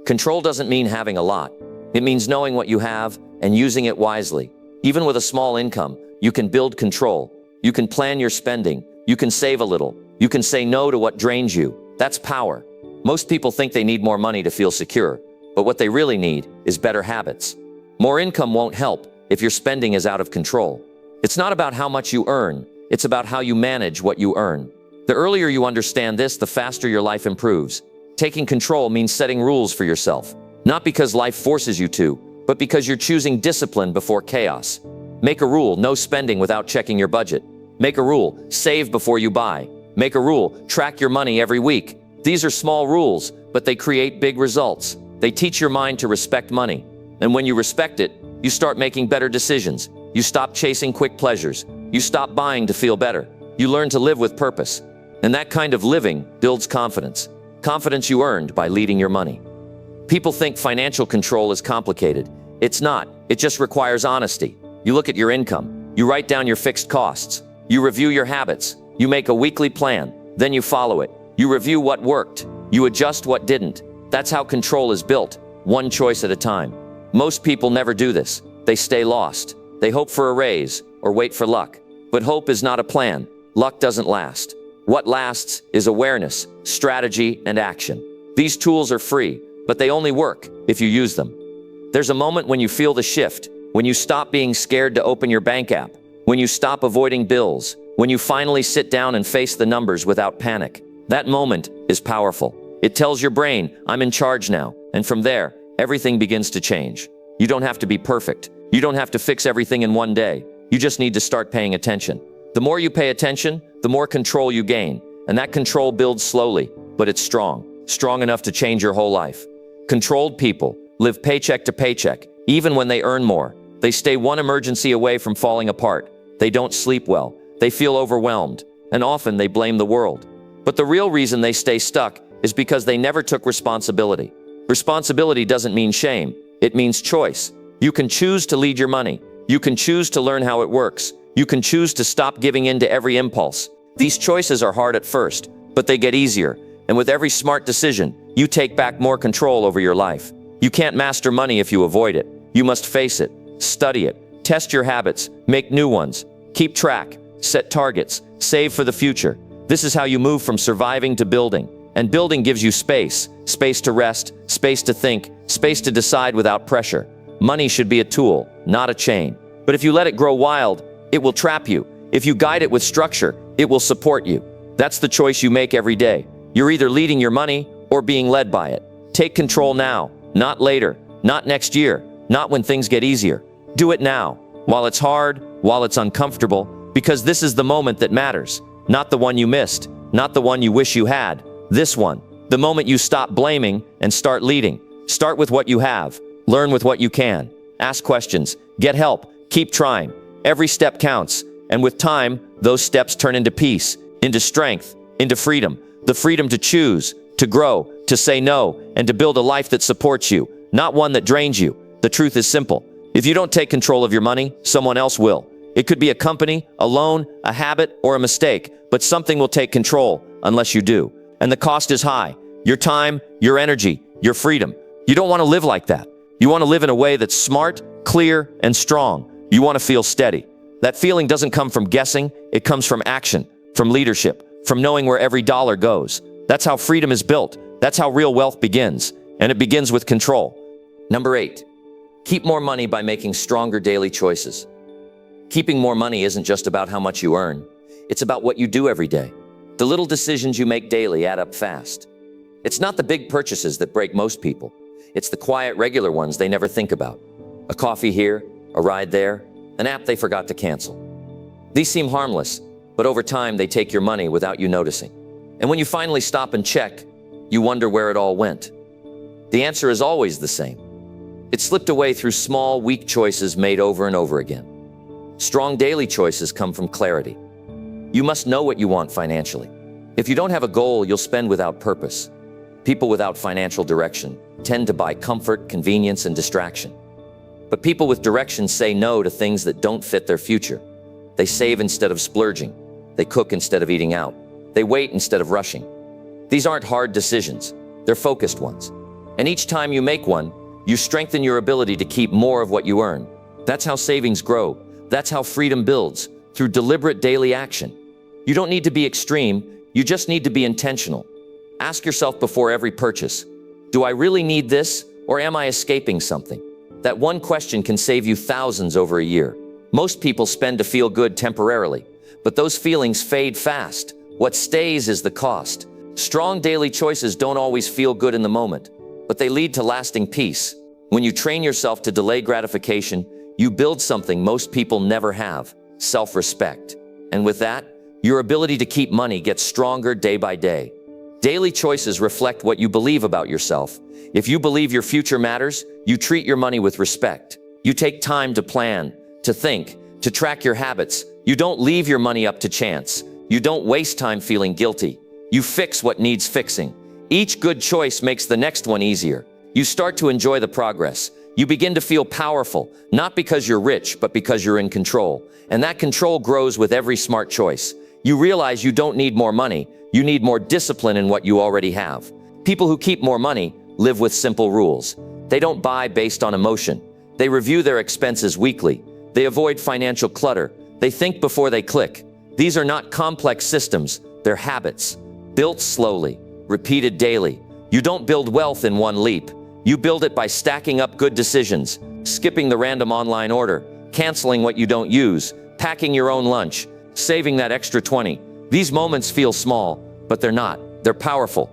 Control doesn't mean having a lot. It means knowing what you have and using it wisely. Even with a small income, you can build control. You can plan your spending. You can save a little. You can say no to what drains you. That's power. Most people think they need more money to feel secure. But what they really need is better habits. More income won't help if your spending is out of control. It's not about how much you earn, it's about how you manage what you earn. The earlier you understand this, the faster your life improves. Taking control means setting rules for yourself, not because life forces you to, but because you're choosing discipline before chaos. Make a rule, no spending without checking your budget. Make a rule, save before you buy. Make a rule, track your money every week. These are small rules, but they create big results. They teach your mind to respect money. And when you respect it, you start making better decisions. You stop chasing quick pleasures. You stop buying to feel better. You learn to live with purpose. And that kind of living builds confidence. Confidence you earned by leading your money. People think financial control is complicated. It's not. It just requires honesty. You look at your income. You write down your fixed costs. You review your habits. You make a weekly plan. Then you follow it. You review what worked. You adjust what didn't. That's how control is built, one choice at a time. Most people never do this. They stay lost. They hope for a raise or wait for luck. But hope is not a plan. Luck doesn't last. What lasts is awareness, strategy, and action. These tools are free, but they only work if you use them. There's a moment when you feel the shift, when you stop being scared to open your bank app, when you stop avoiding bills, when you finally sit down and face the numbers without panic. That moment is powerful. It tells your brain, I'm in charge now. And from there, everything begins to change. You don't have to be perfect. You don't have to fix everything in one day. You just need to start paying attention. The more you pay attention, the more control you gain. And that control builds slowly, but it's strong. Strong enough to change your whole life. Controlled people live paycheck to paycheck, even when they earn more. They stay one emergency away from falling apart. They don't sleep well. They feel overwhelmed. And often they blame the world. But the real reason they stay stuck is because they never took responsibility. Responsibility doesn't mean shame. It means choice. You can choose to lead your money. You can choose to learn how it works. You can choose to stop giving in to every impulse. These choices are hard at first, but they get easier. And with every smart decision, you take back more control over your life. You can't master money if you avoid it. You must face it, study it, test your habits, make new ones, keep track, set targets, save for the future. This is how you move from surviving to building. And building gives you space, space to rest, space to think, space to decide without pressure. Money should be a tool, not a chain. But if you let it grow wild, it will trap you. If you guide it with structure, it will support you. That's the choice you make every day. You're either leading your money or being led by it. Take control now, not later, not next year, not when things get easier. Do it now, while it's hard, while it's uncomfortable, because this is the moment that matters. Not the one you missed, not the one you wish you had. This one, the moment you stop blaming and start leading. Start with what you have. Learn with what you can. Ask questions. Get help. Keep trying. Every step counts. And with time, those steps turn into peace, into strength, into freedom. The freedom to choose, to grow, to say no, and to build a life that supports you, not one that drains you. The truth is simple. If you don't take control of your money, someone else will. It could be a company, a loan, a habit, or a mistake, but something will take control unless you do. And the cost is high. Your time, your energy, your freedom. You don't want to live like that. You want to live in a way that's smart, clear, and strong. You want to feel steady. That feeling doesn't come from guessing. It comes from action, from leadership, from knowing where every dollar goes. That's how freedom is built. That's how real wealth begins. And it begins with control. Number 8, keep more money by making stronger daily choices. Keeping more money isn't just about how much you earn. It's about what you do every day. The little decisions you make daily add up fast. It's not the big purchases that break most people. It's the quiet, regular ones they never think about. A coffee here, a ride there, an app they forgot to cancel. These seem harmless, but over time they take your money without you noticing. And when you finally stop and check, you wonder where it all went. The answer is always the same. It slipped away through small, weak choices made over and over again. Strong daily choices come from clarity. You must know what you want financially. If you don't have a goal, you'll spend without purpose. People without financial direction tend to buy comfort, convenience, and distraction. But people with direction say no to things that don't fit their future. They save instead of splurging. They cook instead of eating out. They wait instead of rushing. These aren't hard decisions. They're focused ones. And each time you make one, you strengthen your ability to keep more of what you earn. That's how savings grow. That's how freedom builds, through deliberate daily action. You don't need to be extreme. You just need to be intentional. Ask yourself before every purchase, do I really need this, Or am I escaping something? That one question can save you thousands over a year. Most people spend to feel good temporarily, but those feelings fade fast. What stays is the cost. Strong daily choices don't always feel good in the moment, but they lead to lasting peace. When you train yourself to delay gratification, you build something most people never have: self-respect. And with that, your ability to keep money gets stronger day by day. Daily choices reflect what you believe about yourself. If you believe your future matters, you treat your money with respect. You take time to plan, to think, to track your habits. You don't leave your money up to chance. You don't waste time feeling guilty. You fix what needs fixing. Each good choice makes the next one easier. You start to enjoy the progress. You begin to feel powerful, not because you're rich, but because you're in control. And that control grows with every smart choice. You realize you don't need more money. You need more discipline in what you already have. People who keep more money live with simple rules. They don't buy based on emotion. They review their expenses weekly. They avoid financial clutter. They think before they click. These are not complex systems. They're habits, built slowly, repeated daily. You don't build wealth in one leap. You build it by stacking up good decisions, skipping the random online order, canceling what you don't use, packing your own lunch, saving that extra 20. These moments feel small, but they're not. They're powerful.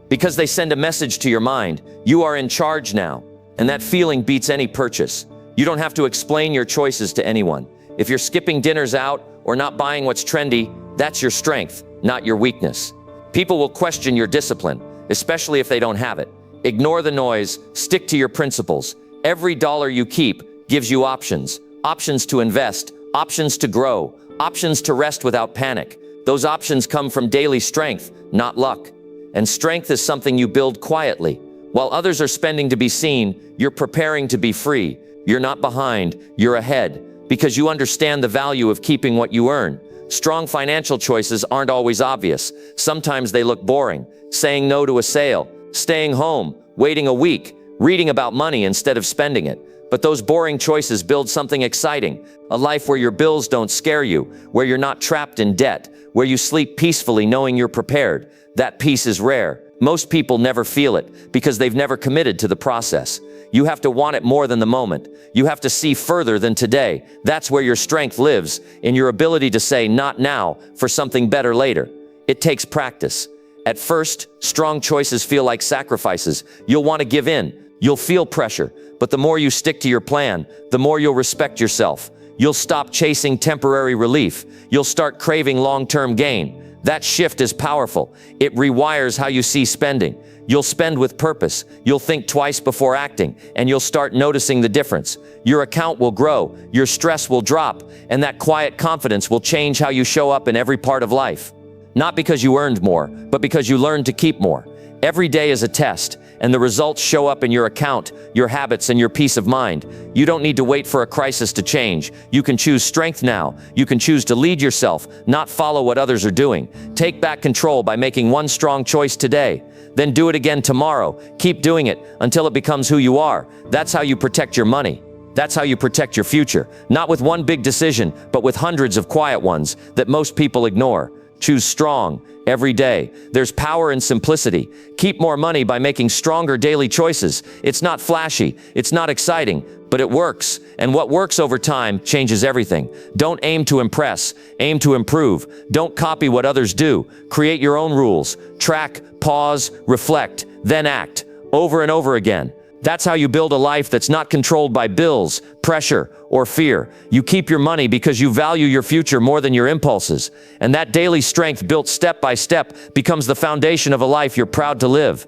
Because they send a message to your mind: you are in charge now. And that feeling beats any purchase. You don't have to explain your choices to anyone. If you're skipping dinners out or not buying what's trendy, that's your strength, not your weakness. People will question your discipline, especially if they don't have it. Ignore the noise, stick to your principles. Every dollar you keep gives you options. Options to invest, options to grow, options to rest without panic. Those options come from daily strength, not luck. And strength is something you build quietly. While others are spending to be seen, you're preparing to be free. You're not behind, you're ahead, because you understand the value of keeping what you earn. Strong financial choices aren't always obvious. Sometimes they look boring. Saying no to a sale, staying home, waiting a week, reading about money instead of spending it. But those boring choices build something exciting. A life where your bills don't scare you, where you're not trapped in debt, where you sleep peacefully knowing you're prepared. That peace is rare. Most people never feel it because they've never committed to the process. You have to want it more than the moment. You have to see further than today. That's where your strength lives, in your ability to say not now for something better later. It takes practice. At first, strong choices feel like sacrifices. You'll want to give in. You'll feel pressure. But the more you stick to your plan, the more you'll respect yourself. You'll stop chasing temporary relief. You'll start craving long-term gain. That shift is powerful. It rewires how you see spending. You'll spend with purpose. You'll think twice before acting, and you'll start noticing the difference. Your account will grow, your stress will drop, and that quiet confidence will change how you show up in every part of life. Not because you earned more, but because you learned to keep more. Every day is a test, and the results show up in your account, your habits, and your peace of mind. You don't need to wait for a crisis to change. You can choose strength now. You can choose to lead yourself, not follow what others are doing. Take back control by making one strong choice today. Then do it again tomorrow. Keep doing it until it becomes who you are. That's how you protect your money. That's how you protect your future. Not with one big decision, but with hundreds of quiet ones that most people ignore. Choose strong every day. There's power in simplicity. Keep more money by making stronger daily choices. It's not flashy, it's not exciting, but it works. And what works over time changes everything. Don't aim to impress, aim to improve. Don't copy what others do. Create your own rules. Track, pause, reflect, then act, over and over again. That's how you build a life that's not controlled by bills, pressure, or fear. You keep your money because you value your future more than your impulses. And that daily strength built step by step becomes the foundation of a life you're proud to live.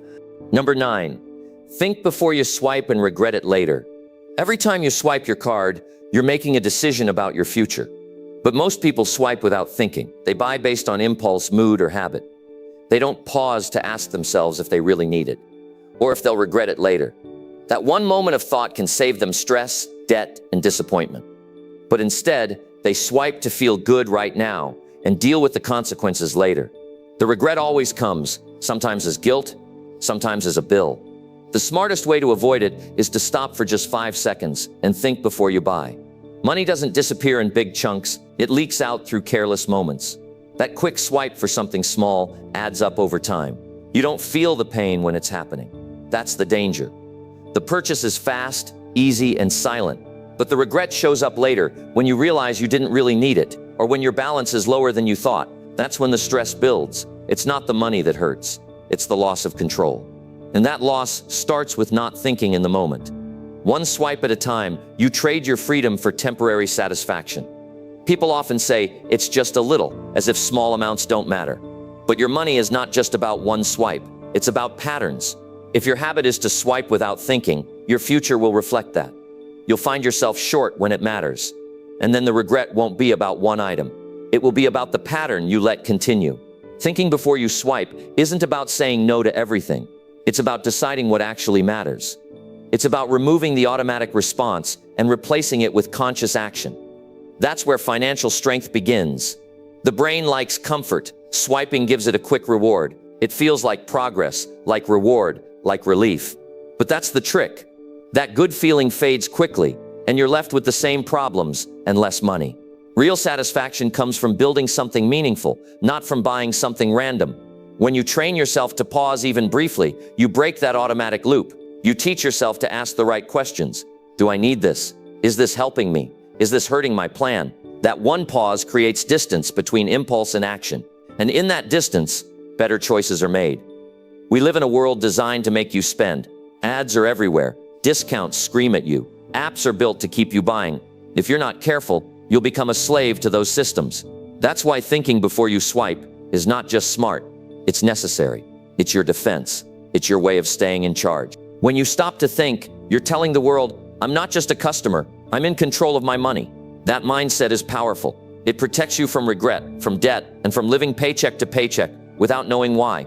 Number 9, think before you swipe and regret it later. Every time you swipe your card, you're making a decision about your future. But most people swipe without thinking. They buy based on impulse, mood, or habit. They don't pause to ask themselves if they really need it, or if they'll regret it later. That one moment of thought can save them stress, debt, and disappointment. But instead, they swipe to feel good right now and deal with the consequences later. The regret always comes, sometimes as guilt, sometimes as a bill. The smartest way to avoid it is to stop for just 5 seconds and think before you buy. Money doesn't disappear in big chunks, it leaks out through careless moments. That quick swipe for something small adds up over time. You don't feel the pain when it's happening. That's the danger. The purchase is fast, easy, and silent. But the regret shows up later when you realize you didn't really need it, or when your balance is lower than you thought. That's when the stress builds. It's not the money that hurts. It's the loss of control. And that loss starts with not thinking in the moment. One swipe at a time, you trade your freedom for temporary satisfaction. People often say, it's just a little, as if small amounts don't matter. But your money is not just about one swipe. It's about patterns. If your habit is to swipe without thinking, your future will reflect that. You'll find yourself short when it matters. And then the regret won't be about one item. It will be about the pattern you let continue. Thinking before you swipe isn't about saying no to everything. It's about deciding what actually matters. It's about removing the automatic response and replacing it with conscious action. That's where financial strength begins. The brain likes comfort. Swiping gives it a quick reward. It feels like progress, like reward, like relief. But that's the trick. That good feeling fades quickly, and you're left with the same problems and less money. Real satisfaction comes from building something meaningful, not from buying something random. When you train yourself to pause even briefly, you break that automatic loop. You teach yourself to ask the right questions. Do I need this? Is this helping me? Is this hurting my plan? That one pause creates distance between impulse and action. And in that distance, better choices are made. We live in a world designed to make you spend. Ads are everywhere. Discounts scream at you. Apps are built to keep you buying. If you're not careful, you'll become a slave to those systems. That's why thinking before you swipe is not just smart. It's necessary. It's your defense. It's your way of staying in charge. When you stop to think, you're telling the world, I'm not just a customer, I'm in control of my money. That mindset is powerful. It protects you from regret, from debt, and from living paycheck to paycheck without knowing why.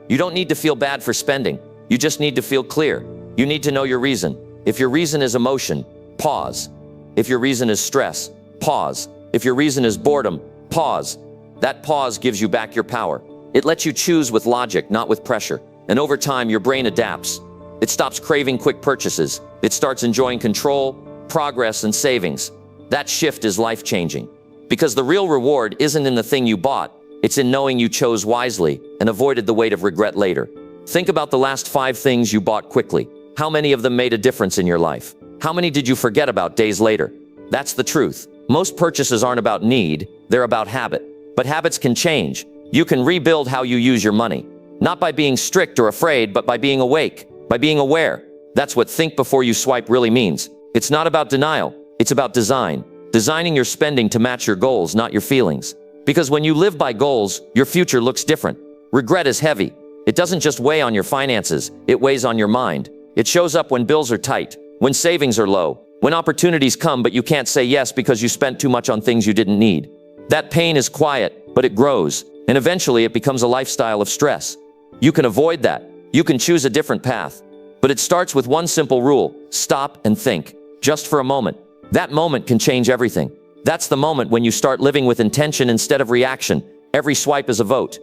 You don't need to feel bad for spending. You just need to feel clear. You need to know your reason. If your reason is emotion, pause. If your reason is stress, pause. If your reason is boredom, pause. That pause gives you back your power. It lets you choose with logic, not with pressure. And over time, your brain adapts. It stops craving quick purchases. It starts enjoying control, progress, and savings. That shift is life-changing. Because the real reward isn't in the thing you bought. It's in knowing you chose wisely and avoided the weight of regret later. Think about the last 5 things you bought quickly. How many of them made a difference in your life? How many did you forget about days later? That's the truth. Most purchases aren't about need, they're about habit. But habits can change. You can rebuild how you use your money. Not by being strict or afraid, but by being awake, by being aware. That's what think before you swipe really means. It's not about denial, it's about design. Designing your spending to match your goals, not your feelings. Because when you live by goals, your future looks different. Regret is heavy. It doesn't just weigh on your finances, it weighs on your mind. It shows up when bills are tight, when savings are low, when opportunities come but you can't say yes because you spent too much on things you didn't need. That pain is quiet, but it grows, and eventually it becomes a lifestyle of stress. You can avoid that. You can choose a different path. But it starts with one simple rule: stop and think, just for a moment. That moment can change everything. That's the moment when you start living with intention instead of reaction. Every swipe is a vote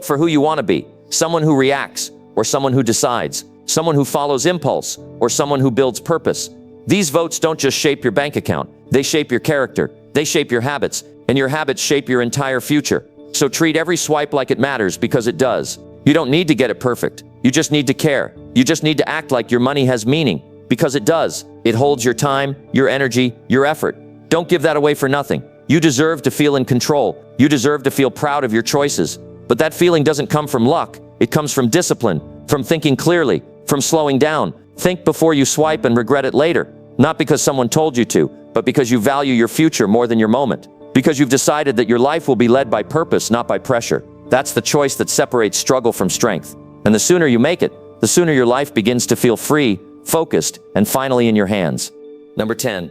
for who you want to be, someone who reacts, or someone who decides, someone who follows impulse, or someone who builds purpose. These votes don't just shape your bank account, they shape your character, they shape your habits, and your habits shape your entire future. So treat every swipe like it matters, because it does. You don't need to get it perfect. You just need to care. You just need to act like your money has meaning, because it does. It holds your time, your energy, your effort. Don't give that away for nothing. You deserve to feel in control. You deserve to feel proud of your choices. But that feeling doesn't come from luck. It comes from discipline, from thinking clearly, from slowing down. Think before you swipe and regret it later. Not because someone told you to, but because you value your future more than your moment. Because you've decided that your life will be led by purpose, not by pressure. That's the choice that separates struggle from strength. And the sooner you make it, the sooner your life begins to feel free, focused, and finally in your hands. Number 10,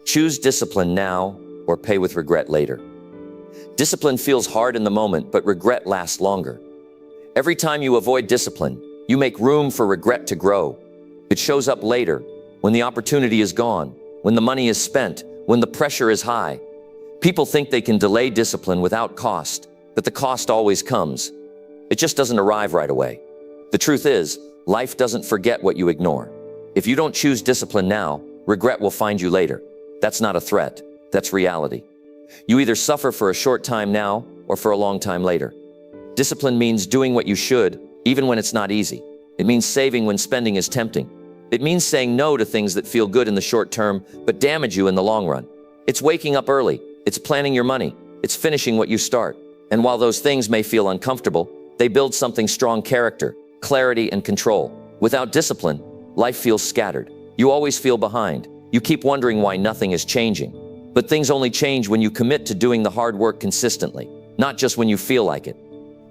choose discipline now or pay with regret later. Discipline feels hard in the moment, but regret lasts longer. Every time you avoid discipline, you make room for regret to grow. It shows up later, when the opportunity is gone, when the money is spent, when the pressure is high. People think they can delay discipline without cost, but the cost always comes. It just doesn't arrive right away. The truth is, life doesn't forget what you ignore. If you don't choose discipline now, regret will find you later. That's not a threat, that's reality. You either suffer for a short time now or for a long time later. Discipline means doing what you should, even when it's not easy. It means saving when spending is tempting. It means saying no to things that feel good in the short term, but damage you in the long run. It's waking up early. It's planning your money. It's finishing what you start. And while those things may feel uncomfortable, they build something strong: character, clarity, and control. Without discipline, life feels scattered. You always feel behind. You keep wondering why nothing is changing. But things only change when you commit to doing the hard work consistently, not just when you feel like it.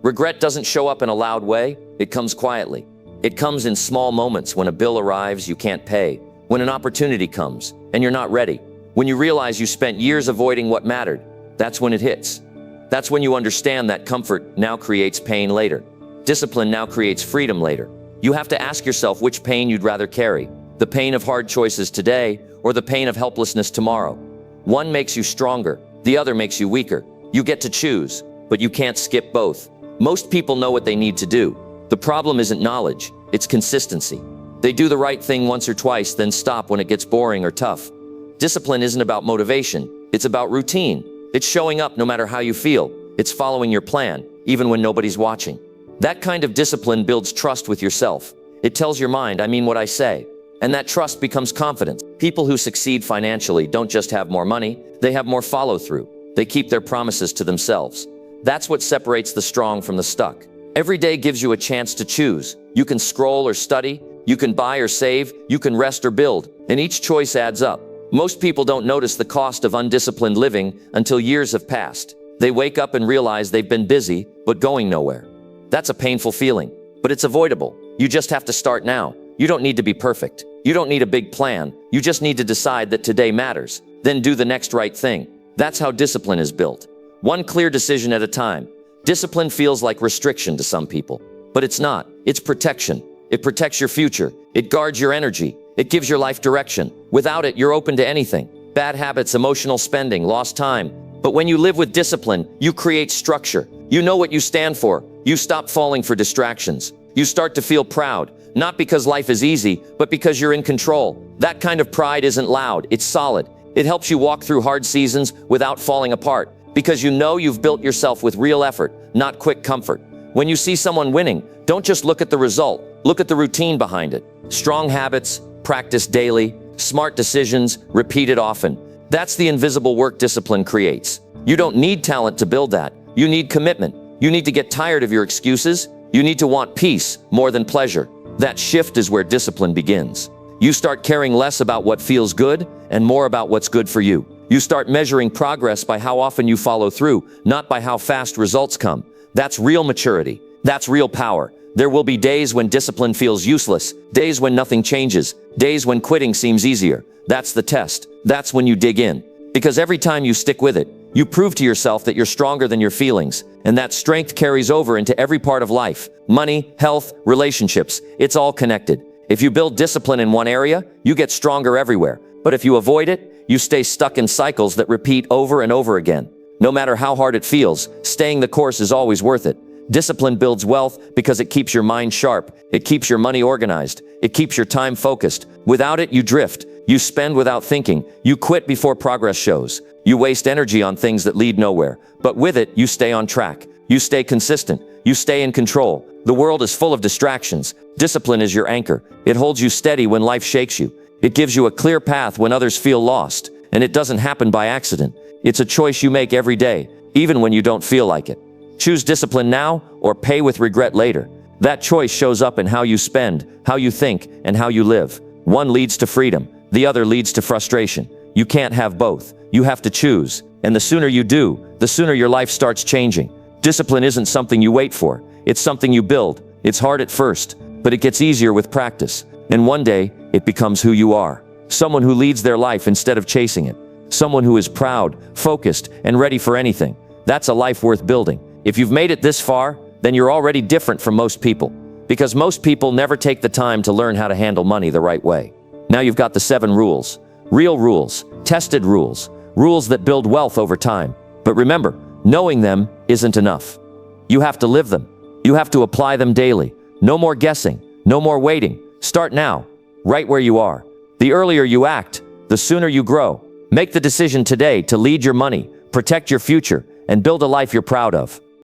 Regret doesn't show up in a loud way. It comes quietly. It comes in small moments: when a bill arrives you can't pay, when an opportunity comes and you're not ready, when you realize you spent years avoiding what mattered. That's when it hits. That's when you understand that comfort now creates pain later. Discipline now creates freedom later. You have to ask yourself which pain you'd rather carry: the pain of hard choices today or the pain of helplessness tomorrow. One makes you stronger, the other makes you weaker. You get to choose, but you can't skip both. Most people know what they need to do. The problem isn't knowledge, it's consistency. They do the right thing once or twice, then stop when it gets boring or tough. Discipline isn't about motivation, it's about routine. It's showing up no matter how you feel. It's following your plan, even when nobody's watching. That kind of discipline builds trust with yourself. It tells your mind, I mean what I say. And that trust becomes confidence. People who succeed financially don't just have more money, they have more follow-through. They keep their promises to themselves. That's what separates the strong from the stuck. Every day gives you a chance to choose. You can scroll or study, you can buy or save, you can rest or build, and each choice adds up. Most people don't notice the cost of undisciplined living until years have passed. They wake up and realize they've been busy, but going nowhere. That's a painful feeling, but it's avoidable. You just have to start now. You don't need to be perfect. You don't need a big plan. You just need to decide that today matters. Then do the next right thing. That's how discipline is built. One clear decision at a time. Discipline feels like restriction to some people, but it's not. It's protection. It protects your future. It guards your energy. It gives your life direction. Without it, you're open to anything. Bad habits, emotional spending, lost time. But when you live with discipline, you create structure. You know what you stand for. You stop falling for distractions. You start to feel proud, not because life is easy, but because you're in control. That kind of pride isn't loud, it's solid. It helps you walk through hard seasons without falling apart, because you know you've built yourself with real effort, not quick comfort. When you see someone winning, don't just look at the result, look at the routine behind it. Strong habits, practice daily, smart decisions, repeated often. That's the invisible work discipline creates. You don't need talent to build that. You need commitment. You need to get tired of your excuses. You need to want peace more than pleasure. That shift is where discipline begins. You start caring less about what feels good and more about what's good for you. You start measuring progress by how often you follow through, not by how fast results come. That's real maturity. That's real power. There will be days when discipline feels useless, days when nothing changes, days when quitting seems easier. That's the test. That's when you dig in. Because every time you stick with it, you prove to yourself that you're stronger than your feelings, and that strength carries over into every part of life. Money, health, relationships, it's all connected. If you build discipline in one area, you get stronger everywhere. But if you avoid it, you stay stuck in cycles that repeat over and over again. No matter how hard it feels, staying the course is always worth it. Discipline builds wealth because it keeps your mind sharp. It keeps your money organized. It keeps your time focused. Without it, you drift. You spend without thinking. You quit before progress shows. You waste energy on things that lead nowhere. But with it, you stay on track. You stay consistent. You stay in control. The world is full of distractions. Discipline is your anchor. It holds you steady when life shakes you. It gives you a clear path when others feel lost. And it doesn't happen by accident. It's a choice you make every day, even when you don't feel like it. Choose discipline now or pay with regret later. That choice shows up in how you spend, how you think, and how you live. One leads to freedom. The other leads to frustration. You can't have both. You have to choose. And the sooner you do, the sooner your life starts changing. Discipline isn't something you wait for. It's something you build. It's hard at first, but it gets easier with practice. And one day, it becomes who you are. Someone who leads their life instead of chasing it. Someone who is proud, focused, and ready for anything. That's a life worth building. If you've made it this far, then you're already different from most people. Because most people never take the time to learn how to handle money the right way. Now you've got the 7 rules. Real rules, tested rules, rules that build wealth over time. But remember, knowing them isn't enough. You have to live them. You have to apply them daily. No more guessing, no more waiting. Start now, right where you are. The earlier you act, the sooner you grow. Make the decision today to lead your money, protect your future, and build a life you're proud of.